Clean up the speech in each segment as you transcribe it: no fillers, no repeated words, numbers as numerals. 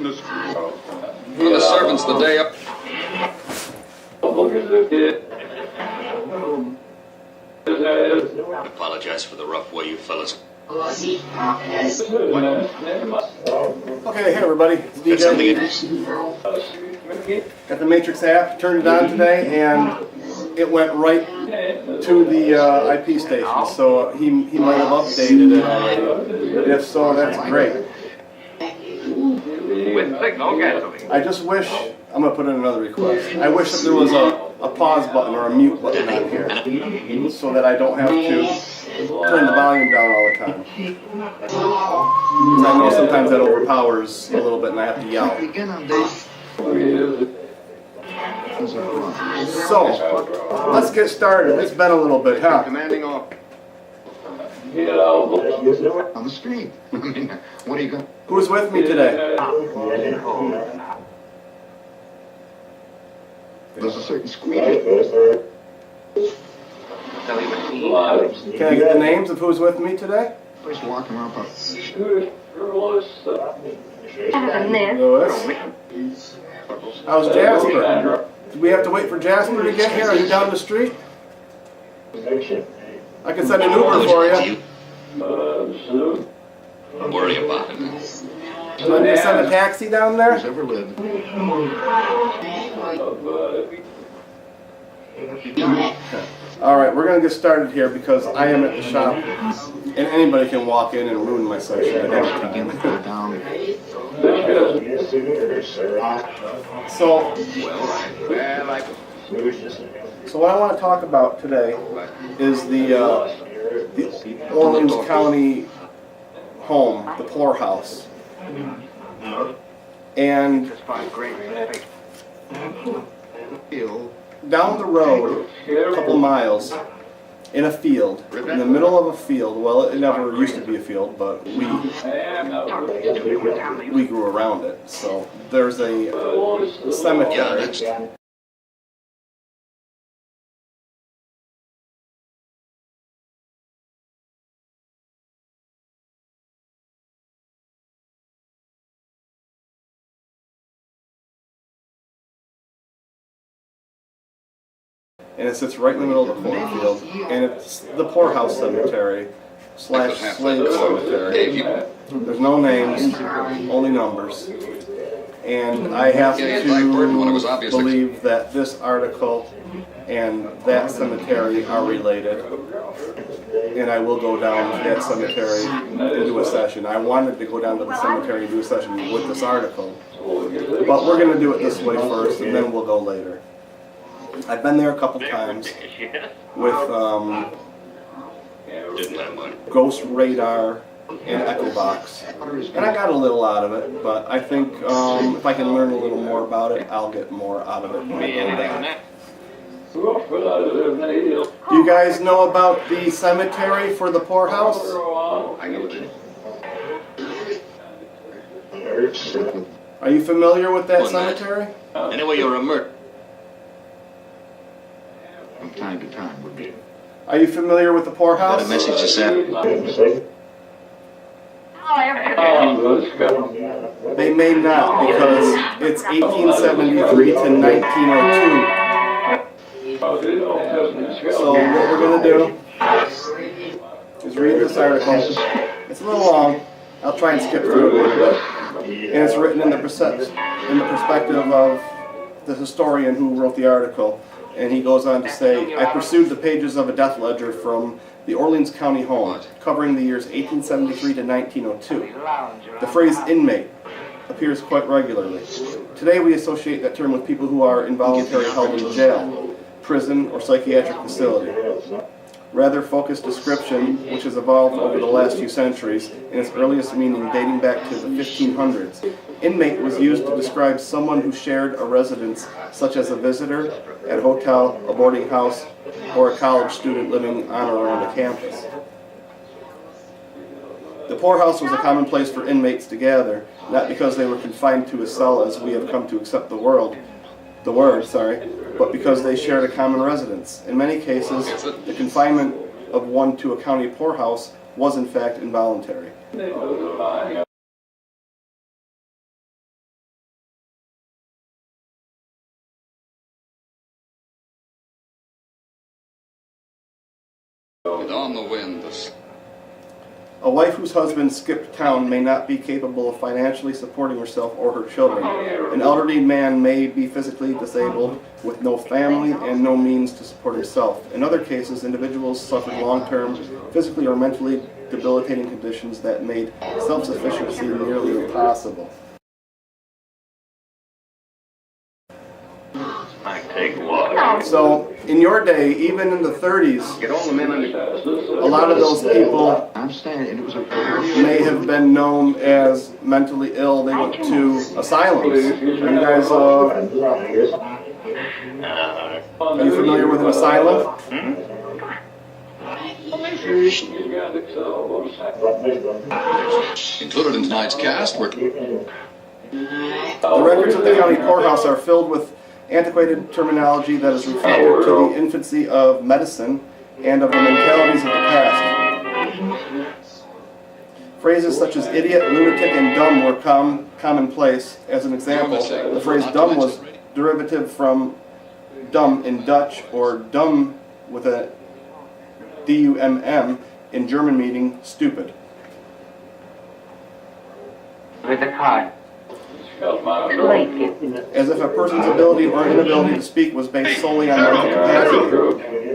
witness for the servants the day up. I apologize for the rough way you fellas. Okay, hey everybody, it's DJ. Got the Matrix app, turned it on today, and it went right to the IP station, so he might have updated it already. If so, that's great. I just wish, I'm going to put in another request, I wish that there was a pause button or a mute button on here, so that I don't have to turn the volume down all the time. Because I know sometimes that overpowers a little bit and I have to yell. So, let's get started. It's been a little bit, huh? Commanding off. On the street. I mean, what are you going? Who's with me today? There's a certain squeak. Can I get the names of who's with me today? Just walking around. Lewis. How's Jasper? Do we have to wait for Jasper to get here? Are you down the street? I can send an Uber for you. Don't worry about it. Do I need to send a taxi down there? Who's ever lived. Alright, we're going to get started here because I am at the shop and anybody can walk in and ruin my session at any time. So what I want to talk about today is the Orleans County home, the poorhouse. And down the road, a couple miles, in a field, in the middle of a field, well, it never used to be a field, but we grew around it. So there's a cemetery. And it sits right in the middle of the cornfield, and it's the poorhouse cemetery / slave cemetery. There's no names, only numbers. And I have to believe that this article and that cemetery are related. And I will go down to that cemetery and do a session. I wanted to go down to the cemetery and do a session with this article, but we're going to do it this way first, and then we'll go later. I've been there a couple times with Ghost Radar and Echo Box, and I got a little out of it, but I think if I can learn a little more about it, I'll get more out of it when I go back. Do you guys know about the cemetery for the poorhouse? I know it. Are you familiar with that cemetery? Anyway, you're a murderer. From time to time would be. Are you familiar with the poorhouse? Got a message to send. They may not, because it's 1873 to 1902. So what we're going to do is read this article. It's a little long. I'll try and skip through it a little bit. And it's written in the perspective of the historian who wrote the article. And he goes on to say, I pursued the pages of a death ledger from the Orleans County home, covering the years 1873 to 1902. The phrase inmate appears quite regularly. Today we associate that term with people who are involuntarily held in jail, prison, or psychiatric facility. Rather focused description, which has evolved over the last few centuries, in its earliest meaning dating back to the 1500s. Inmate was used to describe someone who shared a residence, such as a visitor at a hotel, a boarding house, or a college student living on or around a campus. The poorhouse was a common place for inmates to gather, not because they were confined to a cell as we have come to accept the word, but because they shared a common residence. In many cases, the confinement of one to a county poorhouse was in fact involuntary. With on the wind, A wife whose husband skipped town may not be capable of financially supporting herself or her children. An elderly man may be physically disabled with no family and no means to support himself. In other cases, individuals suffered long-term physically or mentally debilitating conditions that made self-sufficiency nearly impossible. I take water. So, in your day, even in the 30s, Get all the men under. a lot of those people I'm saying, and it was a may have been known as mentally ill. They went to asylums. Are you guys, are you familiar with an asylum? Included in tonight's cast were The records of the county courthouse are filled with antiquated terminology that is reflective to the infancy of medicine and of the mentalities of the past. Phrases such as idiot, lunatic, and dumb were commonplace. As an example, the phrase dumb was derivative from dumb in Dutch, or dumb with a D-U-M-M in German, meaning stupid. With the card. As if a person's ability or inability to speak was based solely on mental capacity.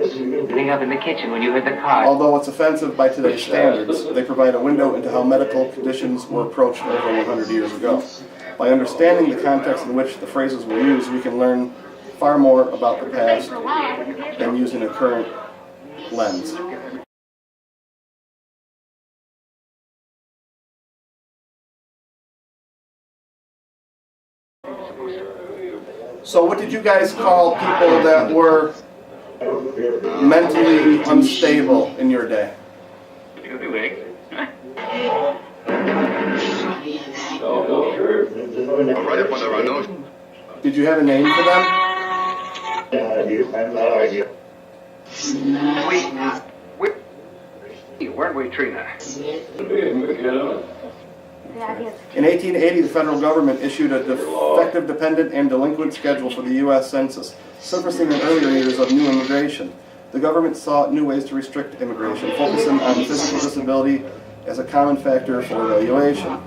Sitting up in the kitchen when you heard the card. Although it's offensive by today's standards, they provide a window into how medical conditions were approached over 100 years ago. By understanding the context in which the phrases were used, we can learn far more about the past than using a current lens. So what did you guys call people that were mentally unstable in your day? right up under our nose. Did you have a name for them? Weren't we, Trina? In 1880, the federal government issued a defective dependent and delinquent schedule for the U.S. Census, surfacing in earlier years of new immigration. The government sought new ways to restrict immigration, focusing on physical disability as a common factor for evaluation.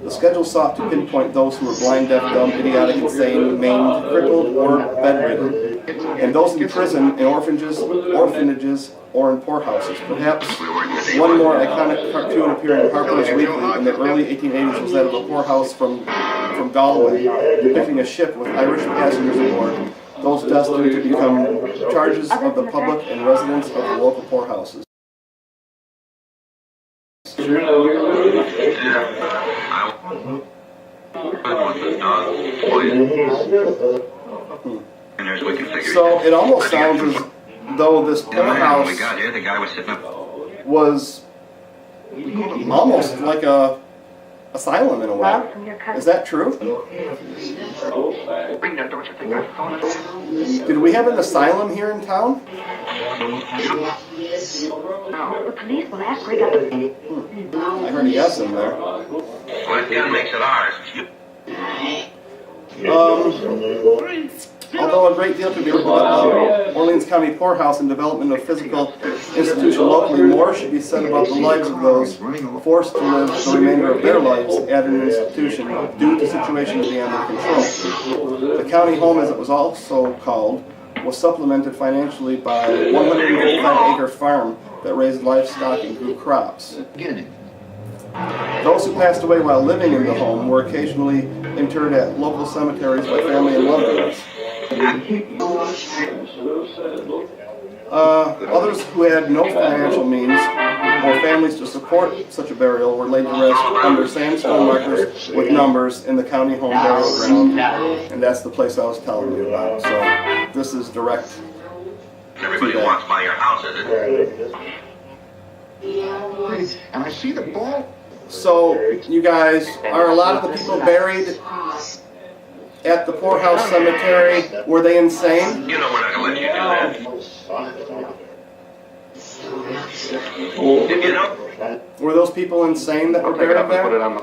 The schedule sought to pinpoint those who were blind, deaf, dumb, idiotic, insane, maimed, crippled, or bedridden, and those in prison, in orphanages, or in poorhouses. Perhaps one more iconic cartoon appearing in Harper's Weekly in the early 1880s was that of a poorhouse from Galway, depicting a ship with Irish passengers aboard, those destined to become charges of the public and residents of the local poorhouses. So it almost sounds as though this poorhouse was almost like a asylum in a way. Is that true? Did we have an asylum here in town? The police will ask where he got the... I heard a yes in there. Well, that gun makes it ours. Although a great deal could be written about Orleans County poorhouse and development of physical institution locally, more should be said about the lives of those forced to live the remainder of their lives at an institution due to situations beyond their control. The county home, as it was also called, was supplemented financially by a 155-acre farm that raised livestock and grew crops. Those who passed away while living in the home were occasionally interred at local cemeteries by family and loved ones. Others who had no financial means or families to support such a burial were laid to rest under sandstone markers with numbers in the county home burial ground, and that's the place I was telling you about. So this is direct. Everybody walks by your house, is it? And I see the ball. So you guys, are a lot of the people buried at the poorhouse cemetery, were they insane? You know we're not going to let you do that. You know? Were those people insane that were buried there?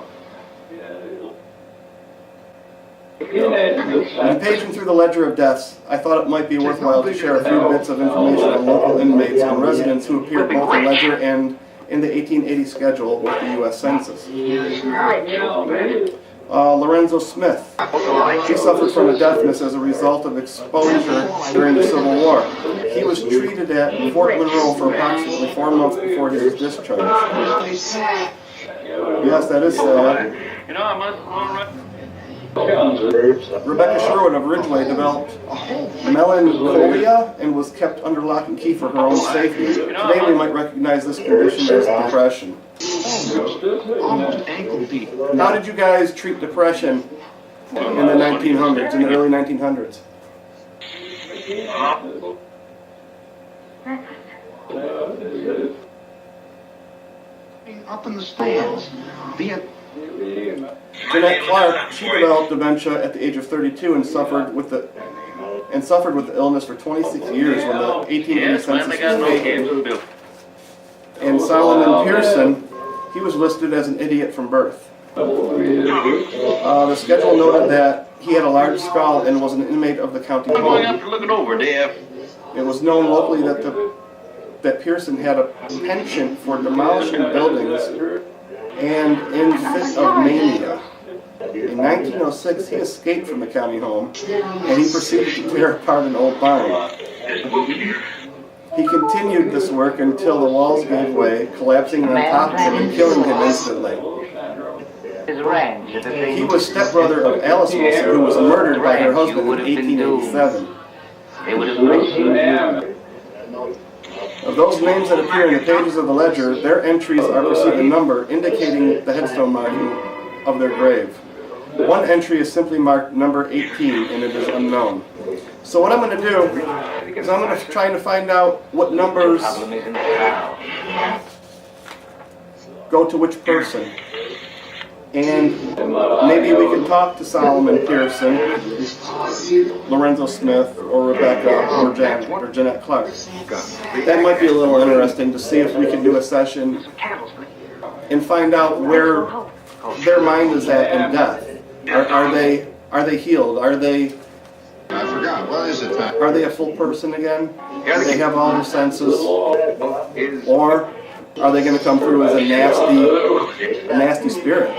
When paging through the ledger of deaths, I thought it might be worthwhile to share a few bits of information on local inmates and residents who appeared both in ledger and in the 1880 schedule with the U.S. Census. Lorenzo Smith. He suffered from a deafness as a result of exposure during the Civil War. He was treated at Fort Monroe for approximately 4 months before he was discharged. Yes, that is sad. Rebecca Sherwood of Ridgeway developed melancholia and was kept under lock and key for her own safety. Today we might recognize this condition as depression. Almost ankle deep. How did you guys treat depression in the 1900s, in the early 1900s? Up in the stands. Jeanette Clark, she developed dementia at the age of 32 and suffered with the illness for 26 years when the 1880 census was taken. And Solomon Pearson, he was listed as an idiot from birth. The schedule noted that he had a large skull and was an inmate of the county home. It was known locally that Pearson had a penchant for demolishing buildings and in fit of mania. In 1906, he escaped from the county home and he proceeded to tear apart an old barn. He continued this work until the walls gave way, collapsing on top of him and killing him instantly. He was stepbrother of Alice Wilson, who was murdered by her husband in 1887. Of those names that appear in the pages of the ledger, their entries are preceded a number indicating the headstone marking of their grave. One entry is simply marked number 18 and it is unknown. So what I'm going to do is I'm going to try to find out what numbers go to which person. And maybe we can talk to Solomon Pearson, Lorenzo Smith, or Rebecca, or Jeanette Clark. That might be a little interesting to see if we can do a session and find out where their mind is at in death. Are they healed? Are they? I forgot. What is it? Are they a full person again? Do they have all their senses? Or are they going to come through as a nasty spirit?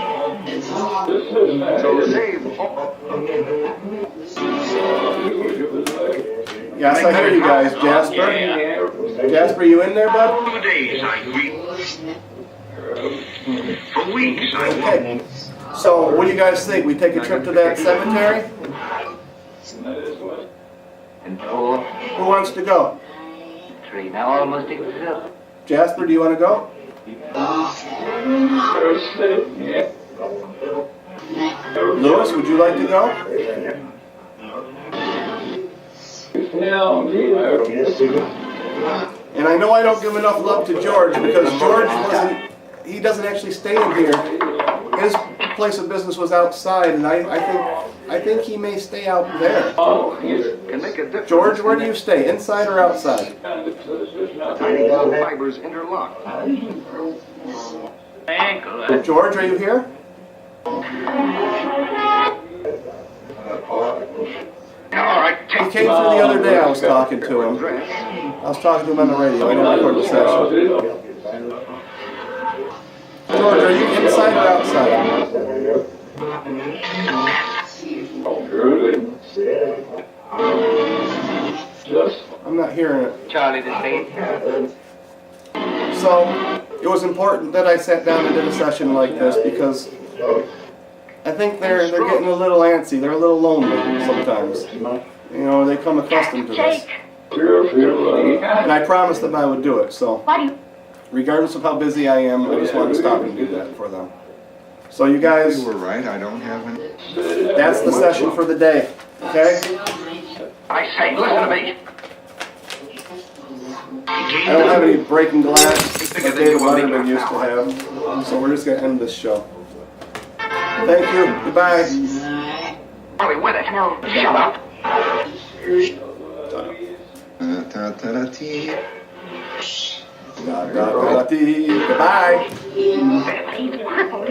Yes, I hear you guys. Jasper, you in there, bud? 2 days I weep. For weeks I Okay. So, what do you guys think? We take a trip to that cemetery? Who wants to go? Now almost exhausted. Jasper, do you want to go? Lewis, would you like to go? And I know I don't give enough love to George because George he doesn't actually stay in here. His place of business was outside, and I think he may stay out there. George, where do you stay? Inside or outside? Tiny little fibers interlocked. George, are you here? He came through the other day. I was talking to him. I was talking to him on the radio. I didn't record the session. George, are you inside or outside? I'm not hearing it. Charlie the Saint. So, it was important that I sat down and did a session like this because I think they're getting a little antsy. They're a little lonely sometimes. You know, they come accustomed to this. And I promised them I would do it, so regardless of how busy I am, I just wanted to stop and do that for them. So you guys, You were right. I don't have any. that's the session for the day, okay? I say, listen to me. I don't have any breaking glass like David Letterman used to have, so we're just going to end this show. Thank you. Goodbye. Ollie, where the hell? Shut up. Ta-ta-ta-ta-tee. Goodbye. He's crippled.